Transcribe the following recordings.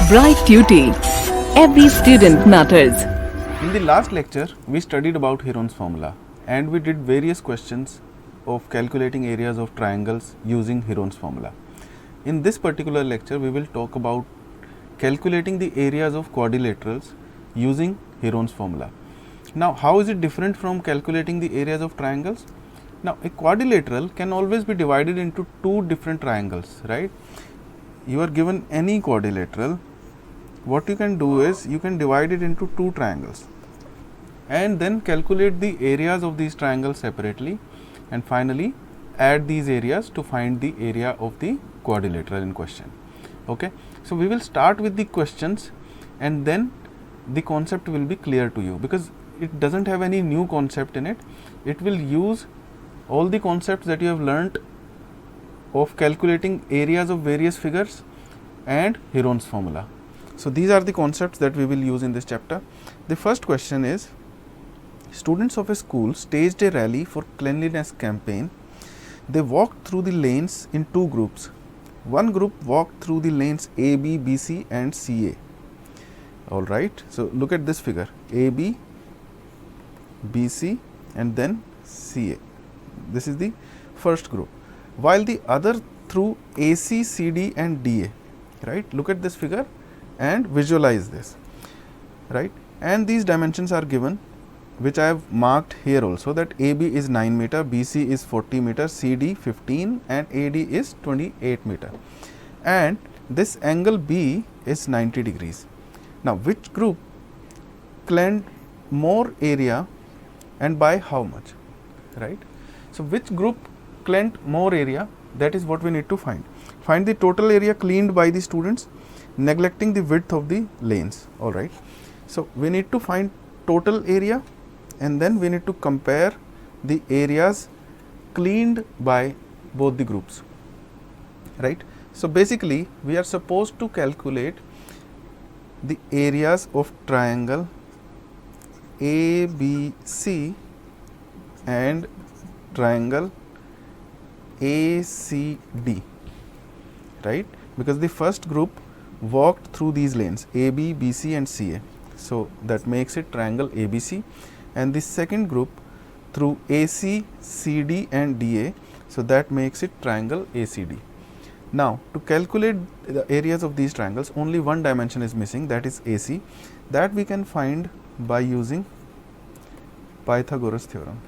Bright Tuty. Every student matters. In the last lecture, we studied about Heron's formula and we did various questions of calculating areas of triangles using Heron's formula. In this particular lecture, we will talk about calculating the areas of quadrilaterals using Heron's formula. Now, how is it different from calculating the areas of triangles? Now, a quadrilateral can always be divided into two different triangles, right? You are given any quadrilateral, what you can do is you can divide it into two triangles and then calculate the areas of these triangles separately and finally add these areas to find the area of the quadrilateral in question. Okay, so we will start with the questions and then the concept will be clear to you because it doesn't have any new concept in it. It will use all the concepts that you have learnt of calculating areas of various figures and Heron's formula. So, these are the concepts that we will use in this chapter. The first question is, students of a school staged a rally for cleanliness campaign. They walked through the lanes in two groups. One group walked through the lanes A, B, B, C and C, A. Alright, so look at this figure A, B, B, C and then C, A. This is the first group. While the other through AC, CD and DA, right? Look at this figure and visualize this, right? And these dimensions are given, which I have marked here also, that AB is 9 meter, BC is 40 meter, CD 15 and AD is 28 meter. And this angle B is 90 degrees. Now, which group claimed more area and by how much, right? So, which group claimed more area, that is what we need to find. Find the total area cleaned by the students neglecting the width of the lanes. Alright. So, we need to find total area and then we need to compare the areas cleaned by both the groups, right. So, basically we are supposed to calculate the areas of triangle ABC and triangle ACD, right, because the first group walked through these lanes AB, BC and CA. So, that makes it triangle ABC, and the second group through AC, CD and DA. So, that makes it triangle ACD. Now, to calculate the areas of these triangles, only one dimension is missing, that is AC, that we can find by using Pythagoras theorem.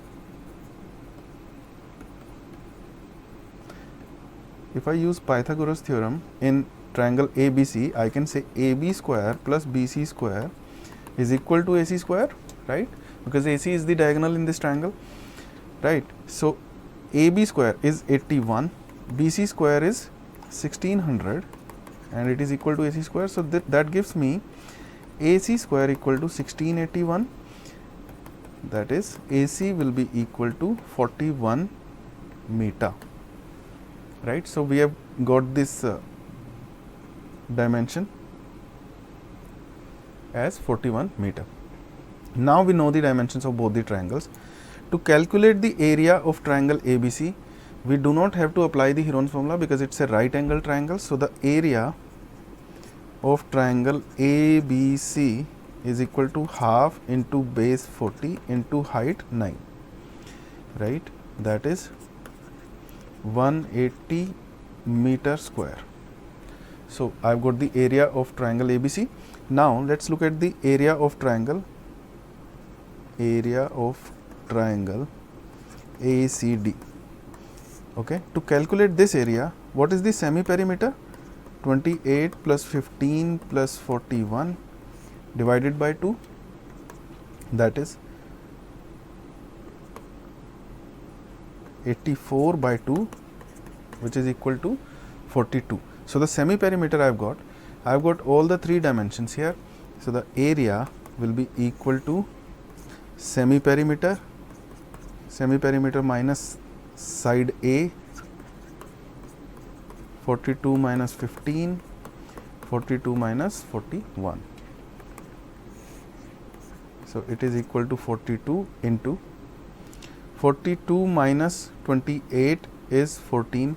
If I use Pythagoras theorem in triangle ABC, I can say AB square plus BC square is equal to AC square, right, because AC is the diagonal in this triangle, right. So, AB square is 81, BC square is 1600 and it is equal to AC square. So, that gives me AC square equal to 1681, that is AC will be equal to 41 meter. Right. So, we have got this dimension as 41 meter. Now, we know the dimensions of both the triangles. To calculate the area of triangle ABC, we do not have to apply the Heron's formula because it is a right angle triangle. So, the area of triangle ABC is equal to half into base 40 into height 9, right, that is 180 meter square. So, I have got the area of triangle ABC. Now, let us look at the area of triangle ACD. Okay. To calculate this area, what is the semi perimeter? 28 plus 15 plus 41 divided by 2, that is 84 by 2, which is equal to 42. So, the semi perimeter I have got all the three dimensions here. So, the area will be equal to semi perimeter minus side A, 42 minus 15, 42 minus 41. So, it is equal to 42 into 42 minus 28 is 14,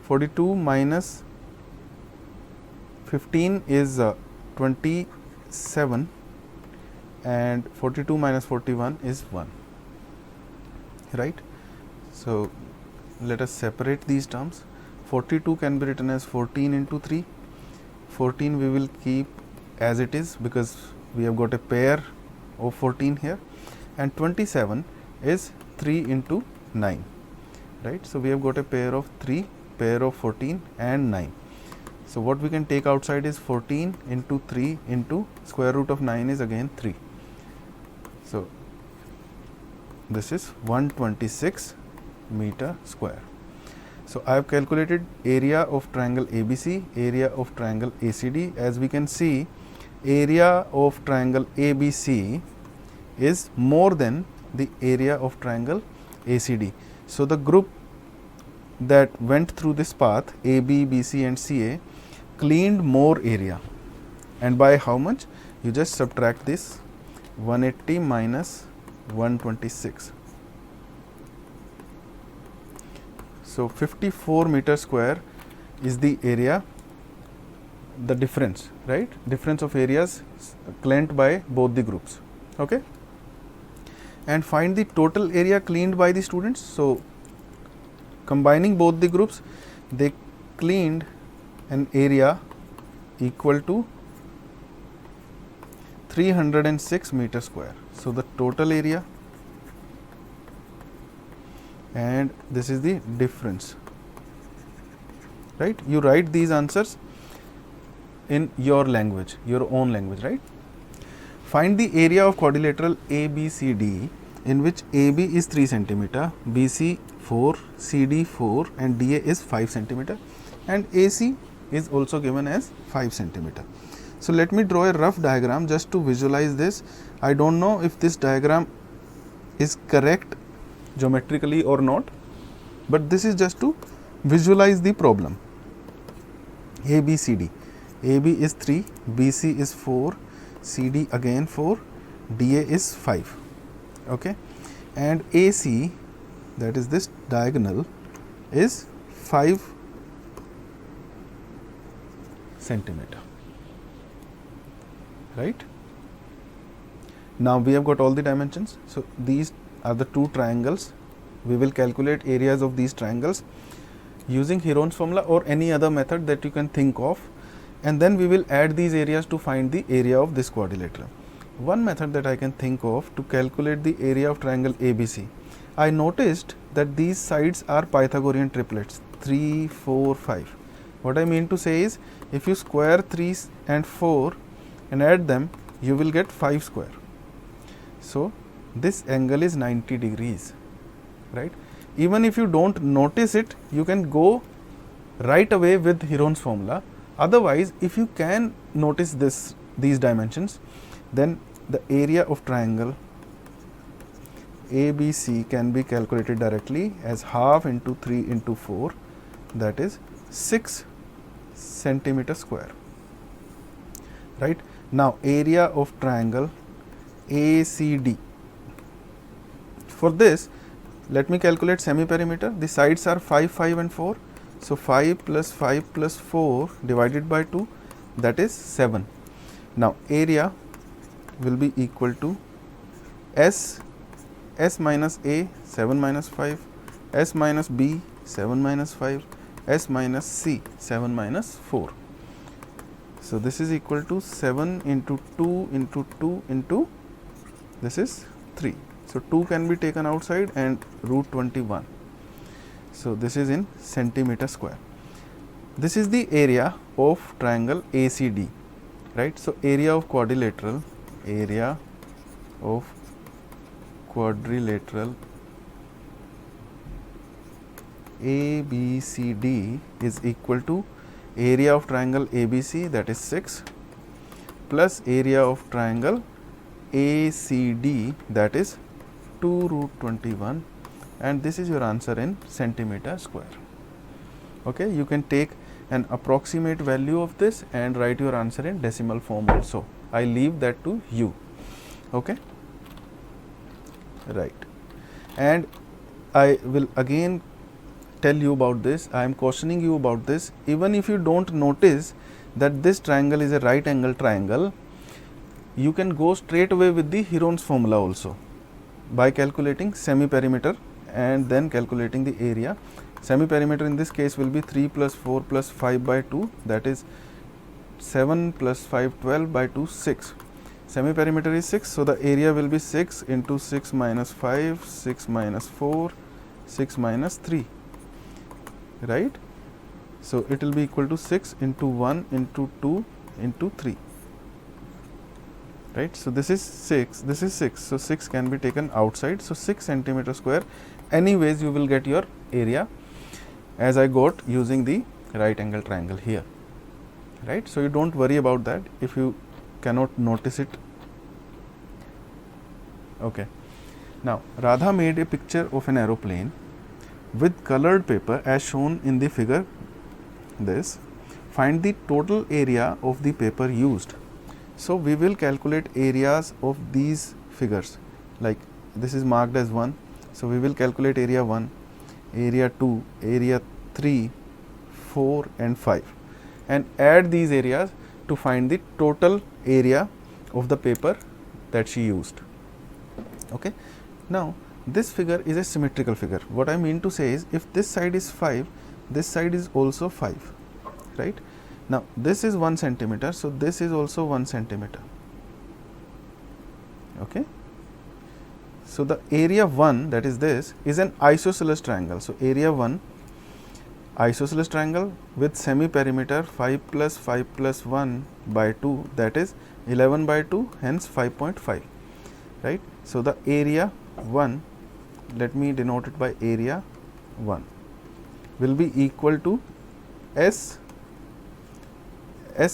42 minus 15 is 27 and 42 minus 41 is 1, right? So let us separate these terms. 42 can be written as 14 into 3. 14 we will keep as it is because we have got a pair of 14 here, and 27 is 3 into 9, right? So we have got a pair of 3, pair of 14 and 9. So what we can take outside is 14 into 3 into square root of 9 is again 3. So this is 126 meter square. So I have calculated area of triangle ABC, area of triangle ACD. As we can see, area of triangle ABC is more than the area of triangle ACD. So the group that went through this path, AB, BC and CA, cleaned more area. And by how much? You just subtract this 180 minus 126. So 54 meter square is the area, the difference, right? Difference of areas cleaned by both the groups. Okay. And find the total area cleaned by the students. So combining both the groups, they cleaned an area equal to 306 meter square. So the total area, and this is the difference, right? You write these answers in your language, your own language, right? Find the area of quadrilateral ABCD in which AB is 3 centimeter, BC 4, CD 4 and DA is 5 centimeter and AC is also given as 5 centimeter. So let me draw a rough diagram just to visualize this. I don't know if this diagram is correct geometrically or not, but this is just to visualize the problem. ABCD, AB is 3, BC is 4, CD again 4, DA is 5, okay, and AC, that is this diagonal, is 5 centimeter, right? Now we have got all the dimensions. So these are the two triangles. We will calculate areas of these triangles using Heron's formula or any other method that you can think of, and then we will add these areas to find the area of this quadrilateral. One method that I can think of to calculate the area of triangle ABC, I noticed that these sides are Pythagorean triplets, 3, 4, 5. What I mean to say is, if you square 3 and 4 and add them, you will get 5 square. So this angle is 90 degrees, right? Even if you don't notice it, you can go right away with Heron's formula. Otherwise, if you can notice these dimensions, then the area of triangle ABC can be calculated directly as half into 3 into 4, that is 6 centimeter square, right? Now area of triangle ACD. For this, let me calculate semi-perimeter. The sides are 5, 5 and 4. So 5 plus 5 plus 4 divided by 2, that is 7. Now area will be equal to S minus A, 7 minus 5, S minus B, 7 minus 5, S minus C, 7 minus 4. So this is equal to 7 into 2 into 2 into, this is 3. So 2 can be taken outside and root 21. So this is in centimeter square. This is the area of triangle ACD, right? So area of quadrilateral, area of quadrilateral ABCD is equal to area of triangle ABC, that is 6, plus area of triangle ACD, that is 2 root 21, and this is your answer in centimeter square. Okay, you can take an approximate value of this and write your answer in decimal form also. I leave that to you. Okay, right. And I will again tell you about this, I am cautioning you about this. Even if you don't notice that this triangle is a right angle triangle, you can go straight away with the Heron's formula also by calculating semi-perimeter and then calculating the area. Semi-perimeter in this case will be 3 plus 4 plus 5 by 2, that is 7 plus 5, 12 by 2, 6. Semi-perimeter is 6, so the area will be 6 into 6 minus 5, 6 minus 4, 6 minus 3, right? So it will be equal to 6 into 1 into 2 into 3, right? So this is 6, this is 6, so 6 can be taken outside, so 6 centimeter square. Anyways, you will get your area as I got using the right angle triangle here, right? So you don't worry about that if you cannot notice it. Okay. Now Radha made a picture of an aeroplane with colored paper as shown in the figure. This, find the total area of the paper used. So we will calculate areas of these figures, like this is marked as 1, so we will calculate area 1, area 2, area 3, 4 and 5 and add these areas to find the total area of the paper that she used. Okay. Now this figure is a symmetrical figure. What I mean to say is, if this side is 5, this side is also 5, right? Now this is 1 centimeter, so this is also 1 centimeter. Okay. So the area 1, that is this, is an isosceles triangle. So area 1, isosceles triangle with semi-perimeter 5 plus 1 by 2, that is 11 by 2, hence 5.5, right? So the area 1, let me denote it by area 1, will be equal to S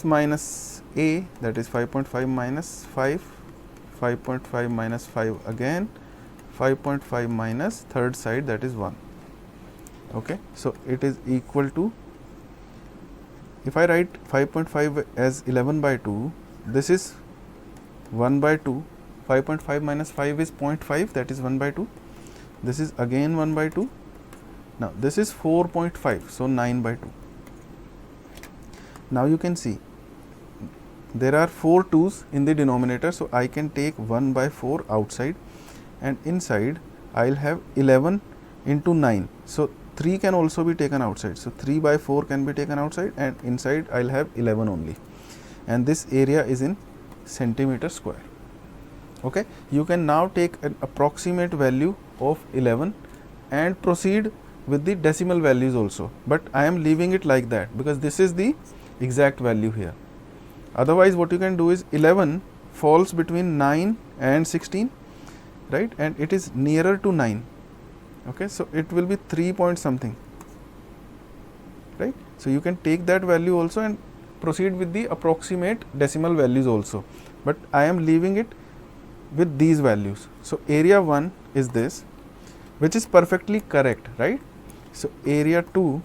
minus A, that is 5.5 minus 5, 5.5 minus 5 again, 5.5 minus third side, that is 1. Okay. So it is equal to, if I write 5.5 as 11 by 2, this is 1 by 2, 5.5 minus 5 is 0.5, that is 1 by 2, this is again 1 by 2, now this is 4.5, so 9 by 2. Now you can see there are 4 2's in the denominator, so I can take 1 by 4 outside and inside I will have 11 into 9, so 3 can also be taken outside, so 3 by 4 can be taken outside and inside I will have 11 only, and this area is in centimeter square. Okay. You can now take an approximate value of 11 and proceed with the decimal values also, but I am leaving it like that because this is the exact value here. Otherwise what you can do is 11 falls between 9 and 16, right, and it is nearer to 9. Okay. So it will be 3 point something, right. So you can take that value also and proceed with the approximate decimal values also, but I am leaving it with these values. So area 1 is this, which is perfectly correct, right. So area 2,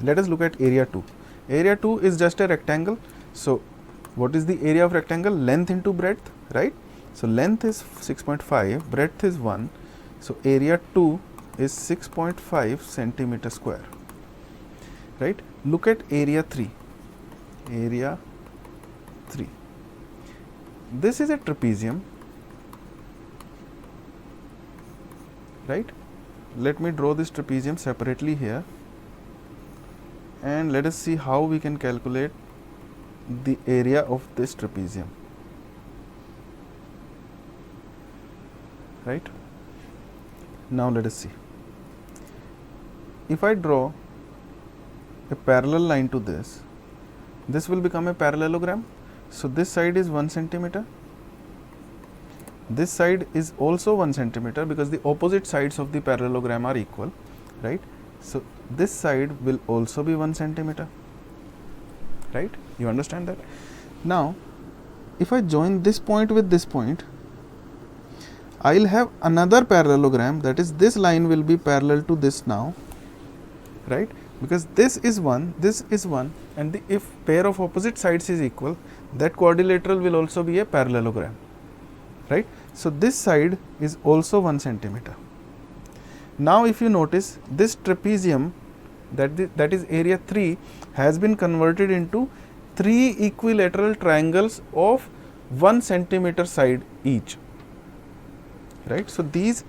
let us look at area 2. Area 2 is just a rectangle. So what is the area of rectangle? Length into breadth, right. So length is 6.5, breadth is 1, so area 2 is 6.5 centimeter square, right. Look at area 3. Area 3, this is a trapezium, right. Let me draw this trapezium separately here and let us see how we can calculate the area of this trapezium, right. Now let us see. If I draw a parallel line to this, this will become a parallelogram. So this side is 1 centimeter, this side is also 1 centimeter because the opposite sides of the parallelogram are equal, right. So this side will also be 1 centimeter, right. You understand that? Now if I join this point with this point, I will have another parallelogram, that is this line will be parallel to this now, right, because this is 1, this is 1, and the if pair of opposite sides is equal, that quadrilateral will also be a parallelogram, right. So this side is also 1 centimeter. Now if you notice, this trapezium, that is area 3, has been converted into 3 equilateral triangles of 1 centimeter side each, right. So these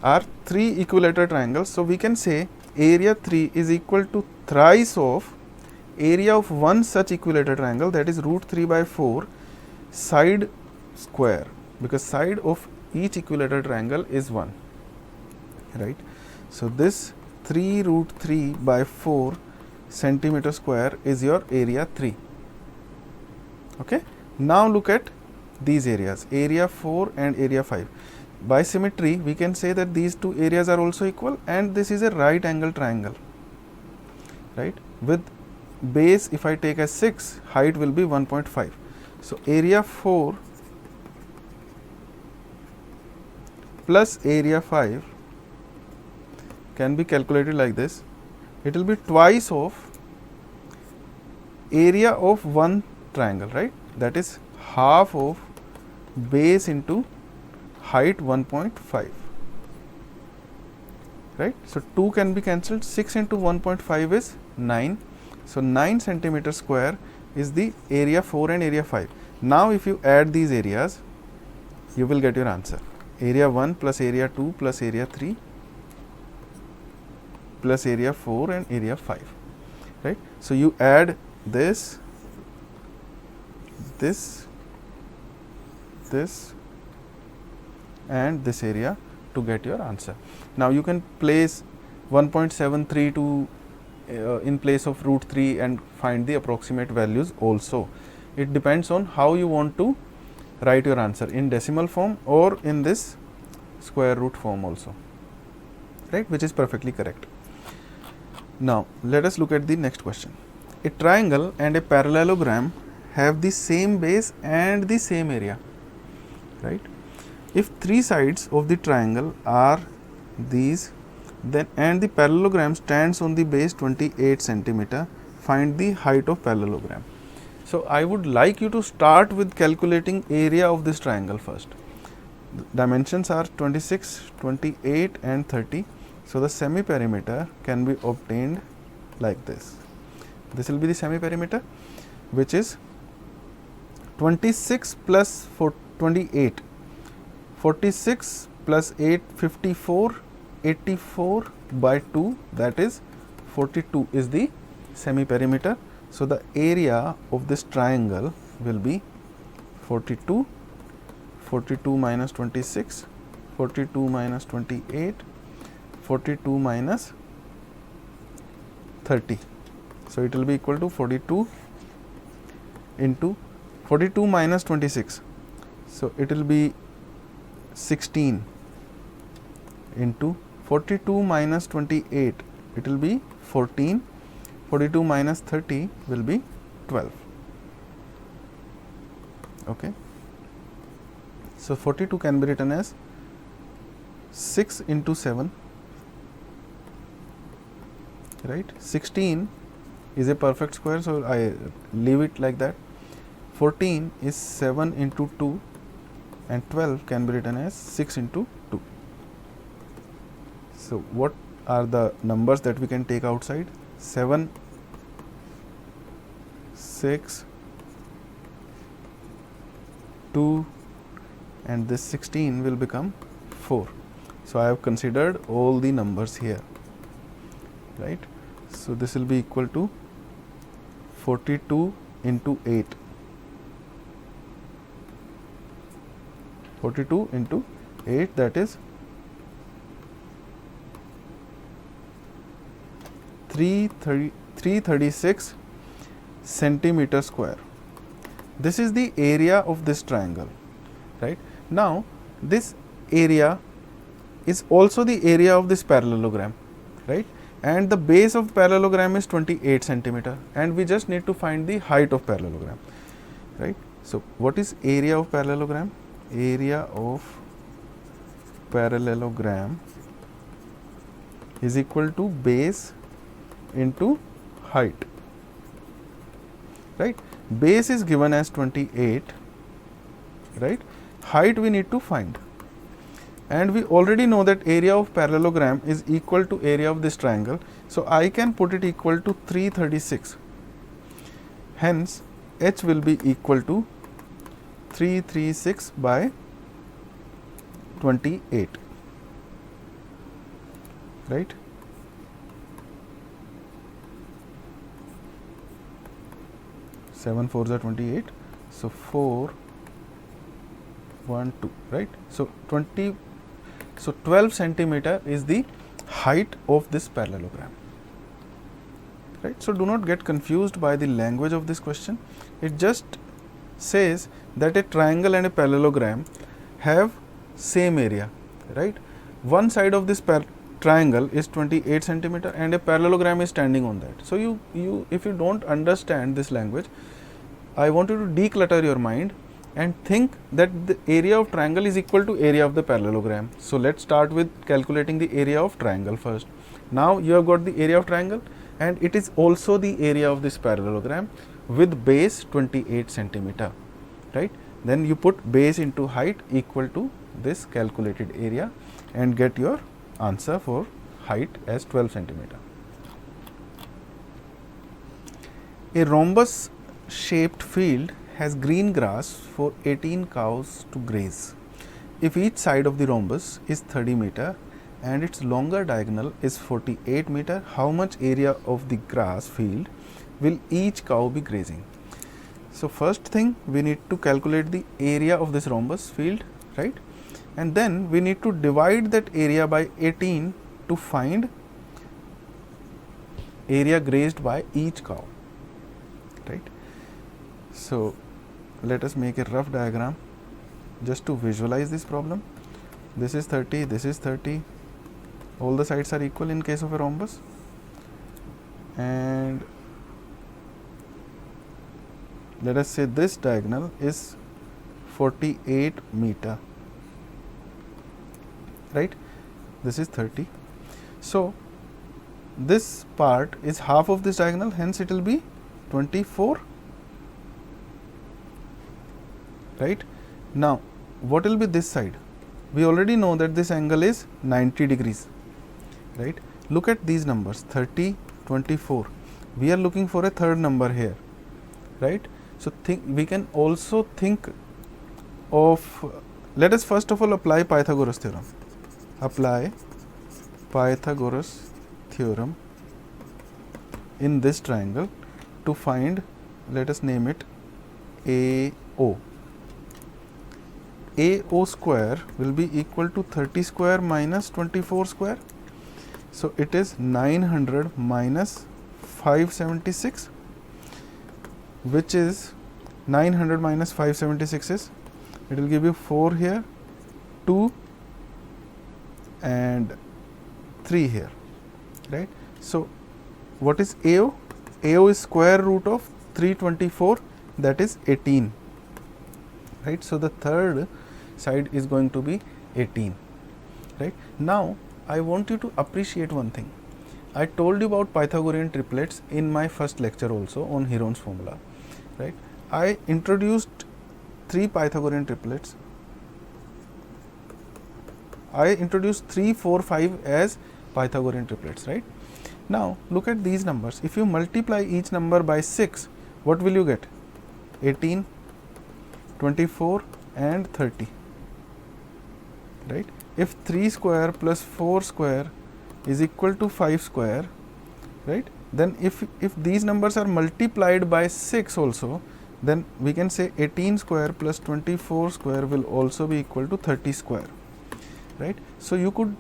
are 3 equilateral triangles. So we can say area 3 is equal to thrice of area of one such equilateral triangle, that is root 3 by 4 side square, because side of each equilateral triangle is 1, right. So this 3 root 3 by 4 centimeter square is your area 3. Okay. Now look at these areas, area 4 and area 5. By symmetry, we can say that these two areas are also equal, and this is a right angle triangle, right. With base, if I take as 6, height will be 1.5. So area 4 plus area 5 can be calculated like this. It will be twice of area of one triangle, right. That is half of base into height 1.5, right. So 2 can be cancelled. 6 into 1.5 is 9. So 9 centimeter square is the area 4 and area 5. Now if you add these areas, you will get your answer. Area 1 plus area 2 plus area 3 plus area 4 and area 5, right. So you add this, and this area to get your answer. Now you can place 1.73 to in place of root 3 and find the approximate values also. It depends on how you want to write your answer, in decimal form or in this square root form also, right, which is perfectly correct. Now let us look at the next question. A triangle and a parallelogram have the same base and the same area, right. If 3 sides of the triangle are these, then and the parallelogram stands on the base 28 centimeter, find the height of parallelogram. So I would like you to start with calculating area of this triangle first. The dimensions are 26, 28 and 30. So the semi perimeter can be obtained like this. This will be the semi perimeter, which is 26 plus 28, 46 plus 8, 54, 84 by 2, that is 42 is the semi perimeter. So the area of this triangle will be 42, 42 minus 26, 42 minus 28, 42 minus 30. So it will be equal to 42 into 42 minus 26. So it will be 16 into 42 minus 28. It will be 14. 42 minus 30 will be 12. Okay. So 42 can be written as 6 into 7, right. 16 is a perfect square, so I leave it like that. 14 is 7 into 2, and 12 can be written as 6 into 2. So what are the numbers that we can take outside? 7, 6, 2, and this 16 will become 4. So I have considered all the numbers here, right. So this will be equal to 42 into 8. 42 into 8, that is 336 centimeter square. This is the area of this triangle, right. Now this area is also the area of this parallelogram, right, and the base of parallelogram is 28 centimeter, and we just need to find the height of parallelogram, right. So what is area of parallelogram? Area of parallelogram is equal to base into height, right. Base is given as 28, right. Height we need to find. and we already know that area of parallelogram is equal to area of this triangle. So I can put it equal to 336. Hence H will be equal to 336 by 28, right? Seven fours are 28, so 4 1 2, right? So 12 centimeter is the height of this parallelogram, right? So do not get confused by the language of this question. It just says that a triangle and a parallelogram have same area, right? One side of this triangle is 28 centimeter and a parallelogram is standing on that. So you if you don't understand this language, I want you to declutter your mind and think that the area of triangle is equal to area of the parallelogram. So let's start with calculating the area of triangle first. Now you have got the area of triangle and it is also the area of this parallelogram with base 28 centimeter, right? Then you put base into height equal to this calculated area and get your answer for height as 12 centimeter. A rhombus shaped field has green grass for 18 cows to graze. If each side of the rhombus is 30 meter and its longer diagonal is 48 meter, how much area of the grass field will each cow be grazing? So first thing, we need to calculate the area of this rhombus field, right? And then we need to divide that area by 18 to find area grazed by each cow, right? So let us make a rough diagram just to visualize this problem. This is 30, this is 30, all the sides are equal in case of a rhombus, and let us say this diagonal is 48 meter, right? This is 30. So this part is half of this diagonal, hence it will be 24, right? Now what will be this side? We already know that this angle is 90 degrees, right? Look at these numbers, 30, 24. We are looking for a third number here, right? So we can also think of, let us first of all apply Pythagoras theorem. Apply Pythagoras theorem in this triangle to find, let us name it AO. AO square will be equal to 30 square minus 24 square. So it is 900 minus 576, which is 900 minus 576 is, it will give you 4 here, 2 and 3 here, right? So what is AO? AO is square root of 324, that is 18, right? So the third side is going to be 18, right? Now I want you to appreciate one thing. I told you about Pythagorean triplets in my first lecture also on Heron's formula, right? I introduced 3 Pythagorean triplets. I introduced 3, 4, 5 as Pythagorean triplets, right? Now look at these numbers. If you multiply each number by 6, what will you get? 18, 24 and 30, right? If 3 square plus 4 square is equal to 5 square, right? Then if these numbers are multiplied by 6 also, then we can say 18 square plus 24 square will also be equal to 30 square, right? So you could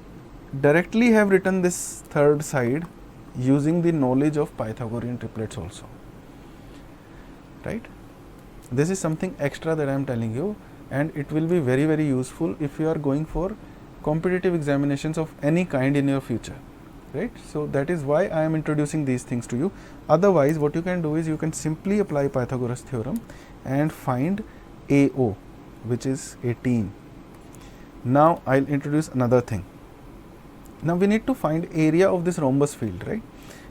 directly have written this third side using the knowledge of Pythagorean triplets also, right? This is something extra that I am telling you, and it will be very, very useful if you are going for competitive examinations of any kind in your future, right? So that is why I am introducing these things to you. Otherwise, what you can do is you can simply apply Pythagoras theorem and find AO, which is 18. Now I'll introduce another thing. Now we need to find area of this rhombus field, right?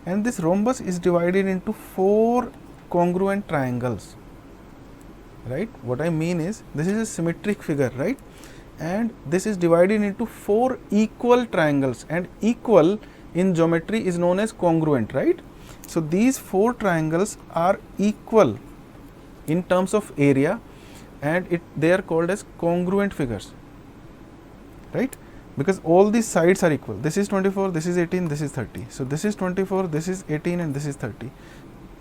And this rhombus is divided into 4 congruent triangles, right? What I mean is, this is a symmetric figure, right? and this is divided into 4 equal triangles, and equal in geometry is known as congruent, right? So these 4 triangles are equal in terms of area, and they are called as congruent figures, right? Because all these sides are equal. This is 24, this is 18, this is 30. So this is 24, this is 18, and this is 30.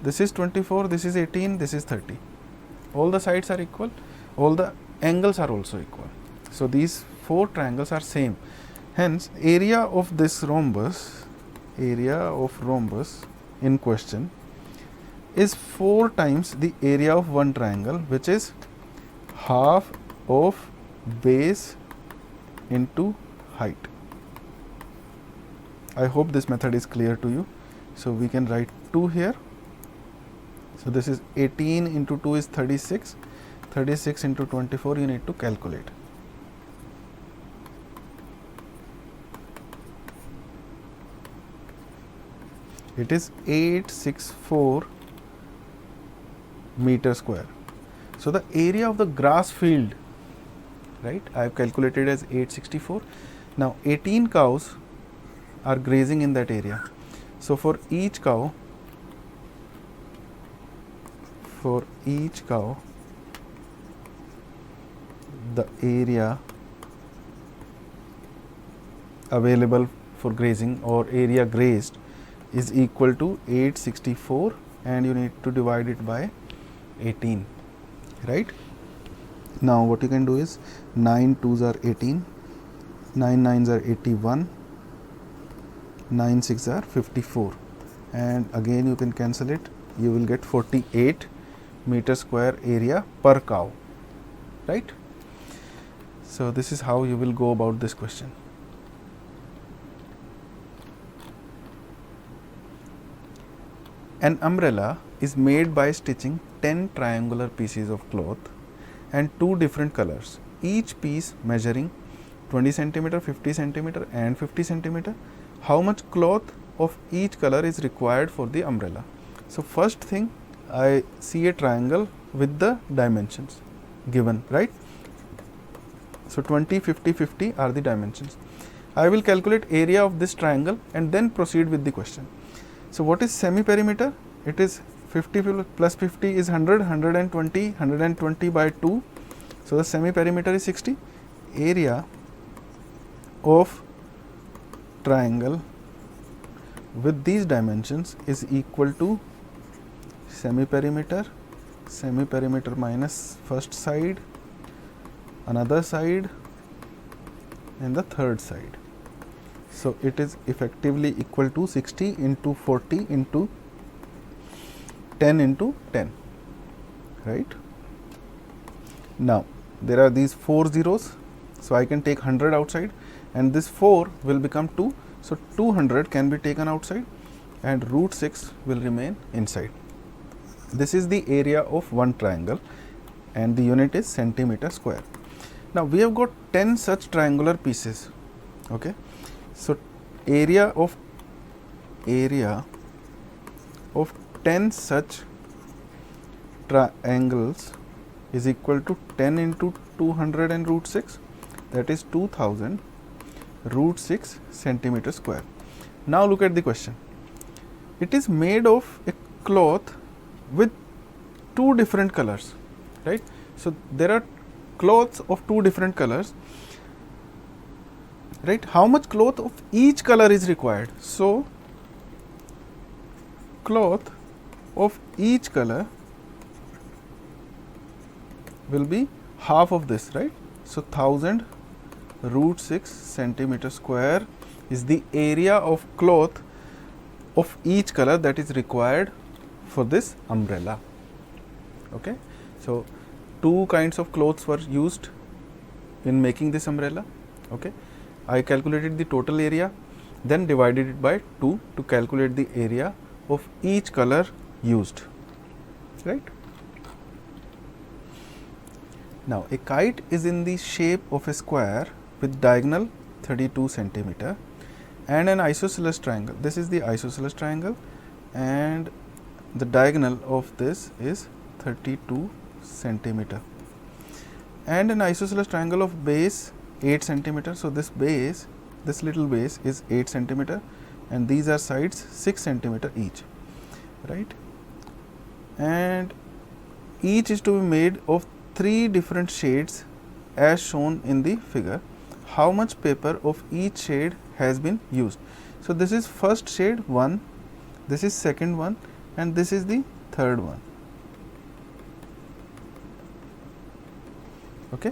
This is 24, this is 18, this is 30. All the sides are equal, all the angles are also equal. So these 4 triangles are same. Hence, area of this rhombus, in question is 4 times the area of one triangle, which is half of base into height. I hope this method is clear to you. So we can write 2 here. So this is 18 into 2 is 36. 36 into 24 you need to calculate. It is 864 meter square. So the area of the grass field, right, I have calculated as 864. Now 18 cows are grazing in that area. So for each cow, the area available for grazing or area grazed is equal to 864, and you need to divide it by 18, right? Now what you can do is 9 2s are 18, 9 9s are 81, 9 6 are 54, and again you can cancel it. You will get 48 meter square area per cow, right? So this is how you will go about this question. An umbrella is made by stitching 10 triangular pieces of cloth and 2 different colors, each piece measuring 20 centimeter, 50 centimeter and 50 centimeter. How much cloth of each color is required for the umbrella? So first thing, I see a triangle with the dimensions given, right? So 20, 50, 50 are the dimensions. I will calculate area of this triangle and then proceed with the question. So what is semi-perimeter? It is 50 plus 50 is 100, 120, 120 by 2. So the semi-perimeter is 60. Area of triangle with these dimensions is equal to semi-perimeter minus first side, another side and the third side. So it is effectively equal to 60 into 40 into 10 into 10, right? Now there are these 4 zeros, so I can take 100 outside, and this 4 will become 2, so 200 can be taken outside and root 6 will remain inside. This is the area of one triangle and the unit is centimeter square. Now we have got 10 such triangular pieces, okay? So area of 10 such triangles is equal to 10 into 200 and root 6, that is 2000 root 6 centimeter square. Now look at the question. It is made of a cloth with 2 different colors, right? So there are cloths of 2 different colors, right? How much cloth of each color is required? So cloth of each color will be half of this, right? So 1000 root 6 centimeter square is the area of cloth of each color that is required for this umbrella, okay? So 2 kinds of cloths were used in making this umbrella, okay? I calculated the total area, then divided it by 2 to calculate the area of each color used, right? Now a kite is in the shape of a square with diagonal 32 centimeter and an isosceles triangle. This is the isosceles triangle and the diagonal of this is 32 centimeter, and an isosceles triangle of base 8 centimeter. So this base, this little base is 8 centimeter, and these are sides 6 centimeter each, right? And each is to be made of 3 different shades as shown in the figure. How much paper of each shade has been used? So this is first shade 1, this is second one, and this is the third one. Okay,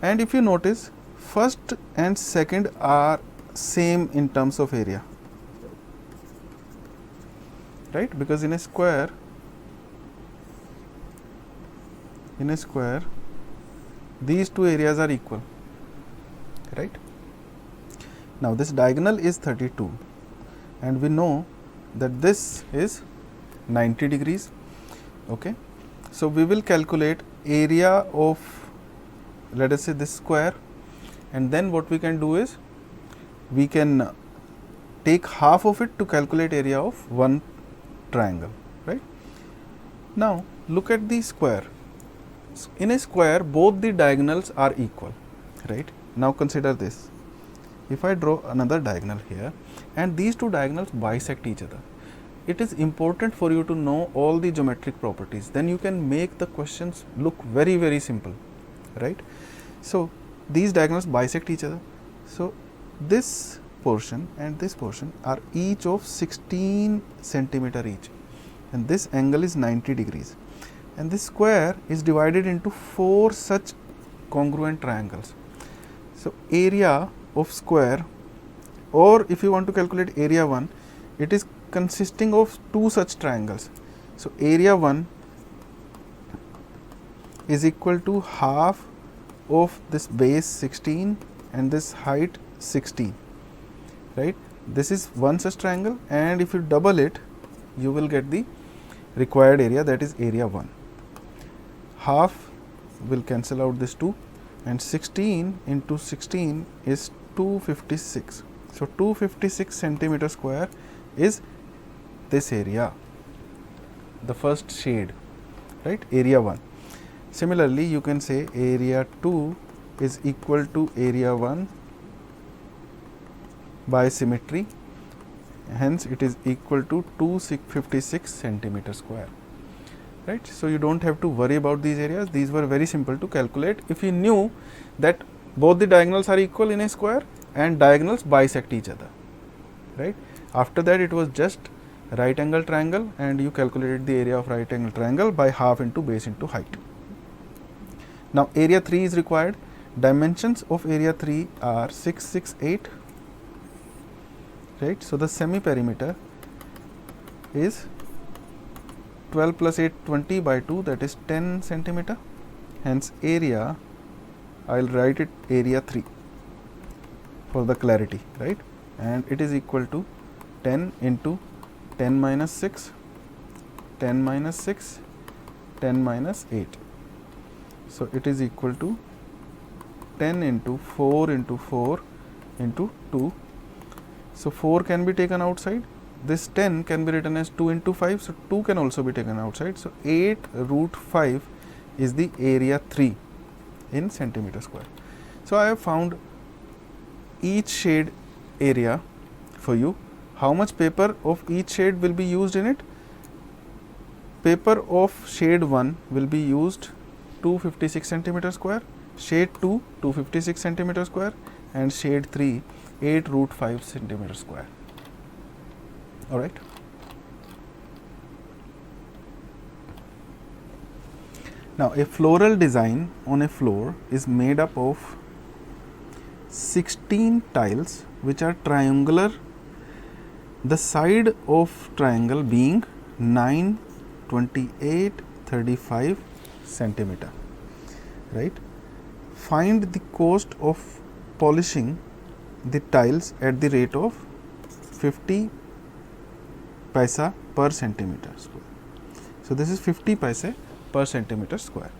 and if you notice, first and second are same in terms of area, right? Because in a square, these two areas are equal, right? Now this diagonal is 32, and we know that this is 90 degrees. Okay, so we will calculate area of, let us say, this square, and then what we can do is we can take half of it to calculate area of one triangle, right? Now look at the square. In a square, both the diagonals are equal, right? Now consider this. If I draw another diagonal here, and these two diagonals bisect each other, it is important for you to know all the geometric properties. Then you can make the questions look very, very simple, right? So these diagonals bisect each other. So this portion and this portion are each of 16 centimeter each, and this angle is 90 degrees. And this square is divided into 4 such congruent triangles. So area of square, or if you want to calculate area 1, it is consisting of 2 such triangles. So area 1 is equal to half of this base 16 and this height 16, right? This is one such triangle, and if you double it, you will get the required area, that is area 1. Half will cancel out this 2, and 16 into 16 is 256. So 256 centimeter square is this area, the first shade, right? Area 1. Similarly, you can say area 2 is equal to area 1 by symmetry, hence it is equal to 256 centimeter square, right? So you don't have to worry about these areas. These were very simple to calculate if you knew that both the diagonals are equal in a square and diagonals bisect each other, right? After that, it was just right angle triangle, and you calculated the area of right angle triangle by half into base into height. Now area 3 is required. Dimensions of area 3 are 668, right? So the semi perimeter is 12 plus 8, 20 by 2, that is 10 centimeter. Hence area, I will write it area 3 for the clarity, right? And it is equal to 10 into 10 minus 6, 10 minus 6, 10 minus 8. So it is equal to 10 into 4 into 4 into 2. So 4 can be taken outside. This 10 can be written as 2 into 5. So 2 can also be taken outside. So 8 root 5 is the area 3 in centimeter square. So I have found each shade area for you. How much paper of each shade will be used in it? Paper of shade 1 will be used 256 centimeter square, shade 2 256 centimeter square, and shade 3 8 root 5 centimeter square. All right. Now a floral design on a floor is made up of 16 tiles which are triangular, the side of triangle being 9, 28, 35 centimeter, right? Find the cost of polishing the tiles at the rate of 50 paisa per centimeter square. So this is 50 paise per centimeter square.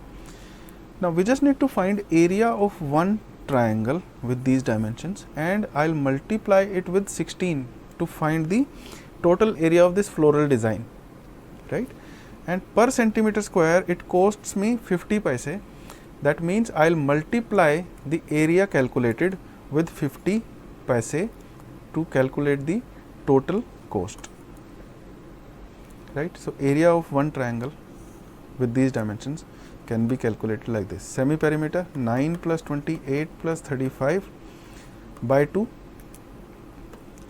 Now we just need to find area of one triangle with these dimensions, and I'll multiply it with 16 to find the total area of this floral design, right? And per centimeter square it costs me 50 paise, That means I'll multiply the area calculated with 50 paise to calculate the total cost, right? So area of one triangle with these dimensions can be calculated like this. Semi perimeter 9 plus 28 plus 35 by 2.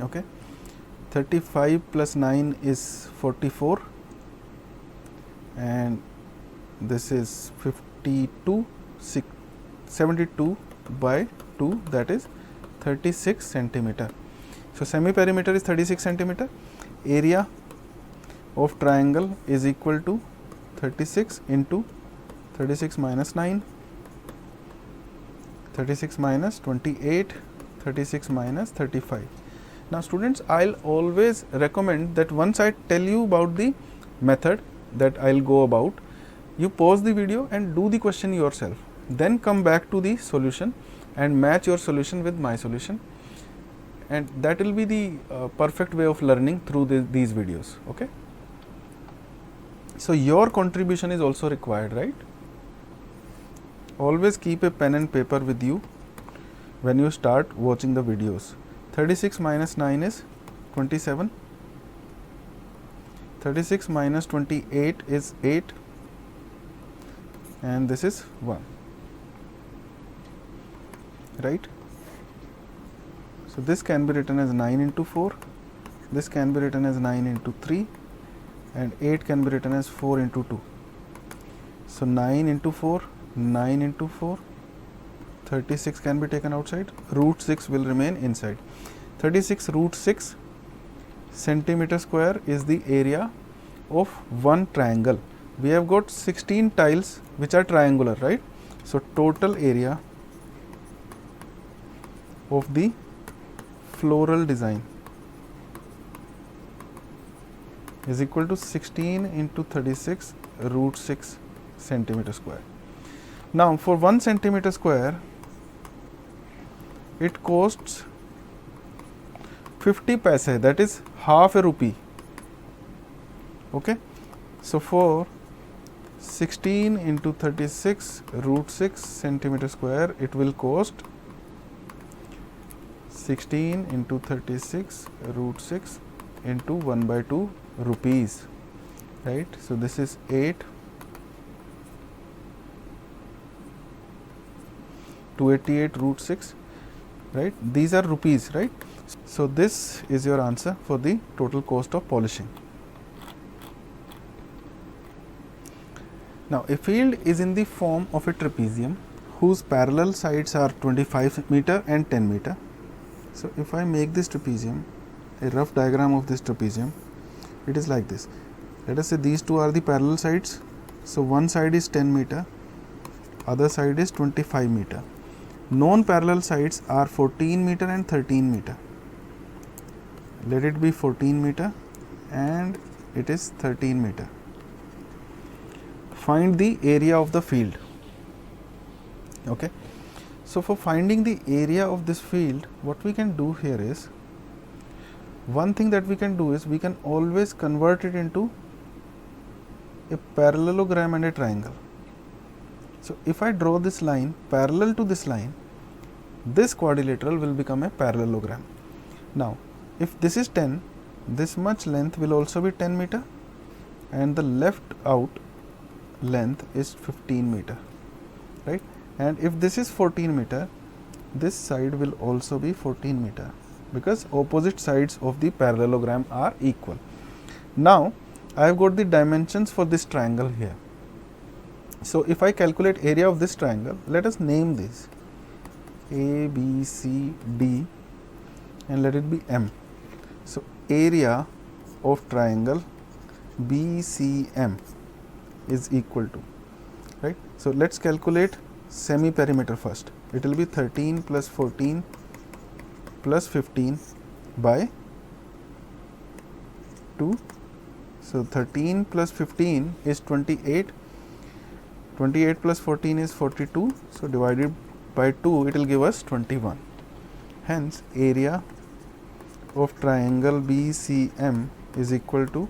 Okay, 35 plus 9 is 44 and this is 52, 72 by 2, that is 36 centimeter. So semi perimeter is 36 centimeter. Area of triangle is equal to 36 into 36 minus 9, 36 minus 28, 36 minus 35. Now students, I'll always recommend that once I tell you about the method that I'll go about, you pause the video and do the question yourself, then come back to the solution and match your solution with my solution, and that will be the perfect way of learning through these videos. Okay, so your contribution is also required, right? Always keep a pen and paper with you when you start watching the videos. 36 minus 9 is 27, 36 minus 28 is 8, and this is 1, right? So this can be written as 9 into 4, this can be written as 9 into 3, and 8 can be written as 4 into 2. So 9 into 4, 9 into 4, 36 can be taken outside, root 6 will remain inside. 36 root 6 centimeter square is the area of one triangle. We have got 16 tiles which are triangular, right? So total area of the floral design is equal to 16 into 36 root 6 centimeter square. Now for 1 centimeter square it costs 50 paise, that is half a rupee. Okay, so for 16 into 36 root 6 centimeter square, it will cost 16 into 36 root 6 into 1 by 2 rupees, right? So this is 8, 288 root 6, right? These are rupees, right? So this is your answer for the total cost of polishing. Now a field is in the form of a trapezium whose parallel sides are 25 meter and 10 meter. So if I make this trapezium, a rough diagram of this trapezium, it is like this. Let us say these two are the parallel sides. So one side is 10 meter, other side is 25 meter. Known parallel sides are 14 meter and 13 meter. Let it be 14 meter and it is 13 meter. Find the area of the field. Okay, so for finding the area of this field, what we can do here is, one thing that we can do is we can always convert it into a parallelogram and a triangle. So if I draw this line parallel to this line, this quadrilateral will become a parallelogram. Now if this is 10, this much length will also be 10 meter and the left out length is 15 meter, right? And if this is 14 meter, this side will also be 14 meter because opposite sides of the parallelogram are equal. Now I have got the dimensions for this triangle here. So if I calculate area of this triangle, let us name this A, B, C, D and let it be M. So area of triangle BCM is equal to, right? So let's calculate semi perimeter first. It will be 13 plus 14 plus 15 by 2. So 13 plus 15 is 28. 28 plus 14 is 42. So divided by 2, it will give us 21. Hence area of triangle BCM is equal to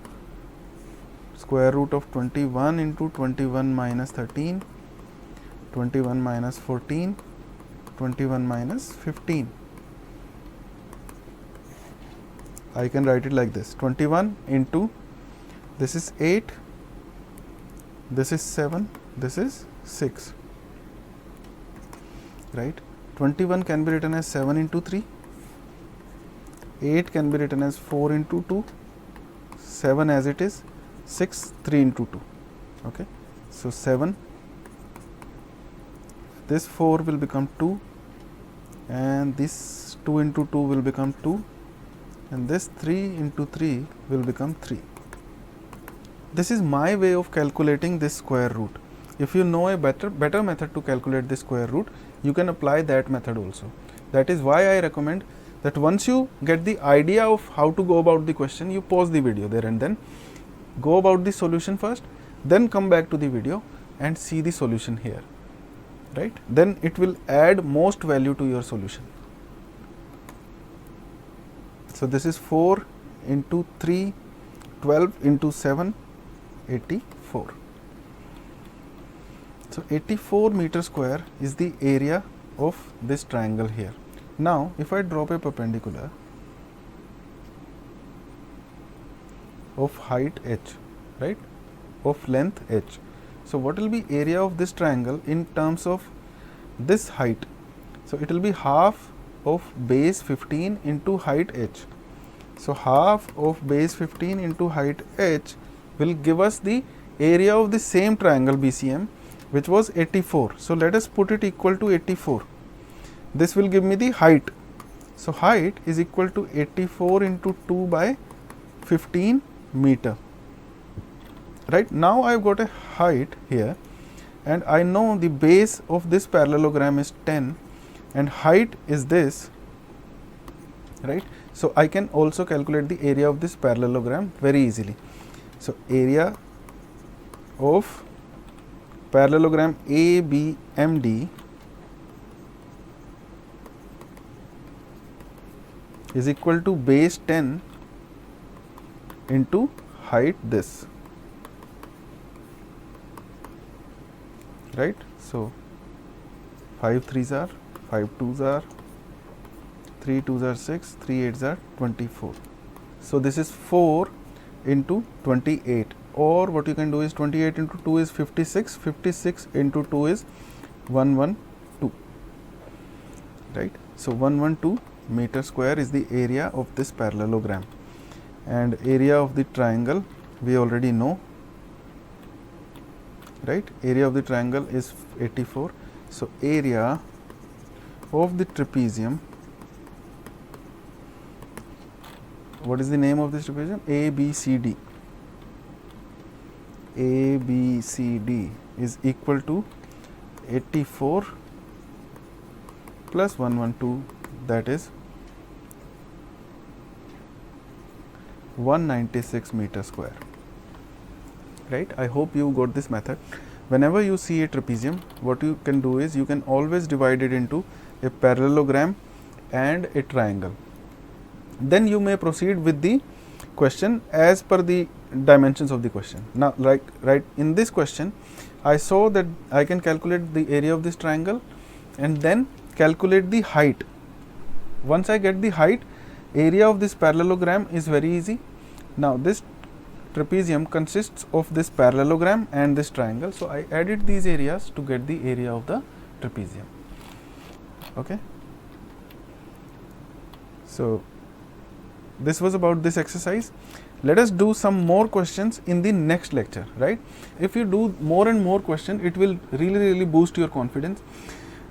square root of 21 into 21 minus 13 21 minus 14, 21 minus 15. I can write it like this: 21 into, this is 8, this is 7, this is 6, right? 21 can be written as 7 into 3, 8 can be written as 4 into 2, 7 as it is, 6, 3 into 2, okay? So 7, this 4 will become 2, and this 2 into 2 will become 2, and this 3 into 3 will become 3. This is my way of calculating this square root. If you know a better method to calculate this square root, you can apply that method also. That is why I recommend that once you get the idea of how to go about the question, you pause the video there and then go about the solution first, then come back to the video and see the solution here, right? Then it will add most value to your solution. So this is 4 into 3, 12 into 7, 84. So 84 meter square is the area of this triangle here. Now if I drop a perpendicular of height h, right, of length h, so what will be area of this triangle in terms of this height? So it will be half of base 15 into height h. So half of base 15 into height h will give us the area of the same triangle BCM, which was 84. So let us put it equal to 84. This will give me the height. So height is equal to 84 into 2 by 15 meter. Right, now I have got a height here, and I know the base of this parallelogram is 10 and height is this, right? So I can also calculate the area of this parallelogram very easily. So area of parallelogram ABMD is equal to base 10 into height this, right? So 5 3s are, 5 2s are, 3 2s are 6, 3 8s are 24. So this is 4 into 28, or what you can do is 28 into 2 is 56, 56 into 2 is 112, right? So 112 meter square is the area of this parallelogram, and area of the triangle we already know, right? Area of the triangle is 84. So area of the trapezium, what is the name of this trapezium? ABCD. ABCD is equal to 84 plus 112, that is 196 meter square, right? I hope you got this method. Whenever you see a trapezium, what you can do is you can always divide it into a parallelogram and a triangle. Then you may proceed with the question as per the dimensions of the question. Now, like right in this question, I saw that I can calculate the area of this triangle and then calculate the height. Once I get the height, area of this parallelogram is very easy. Now this trapezium consists of this parallelogram and this triangle, so I added these areas to get the area of the trapezium. Okay. So this was about this exercise. Let us do some more questions in the next lecture, right? If you do more and more questions, it will really boost your confidence.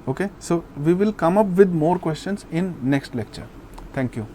Okay, so we will come up with more questions in next lecture. Thank you.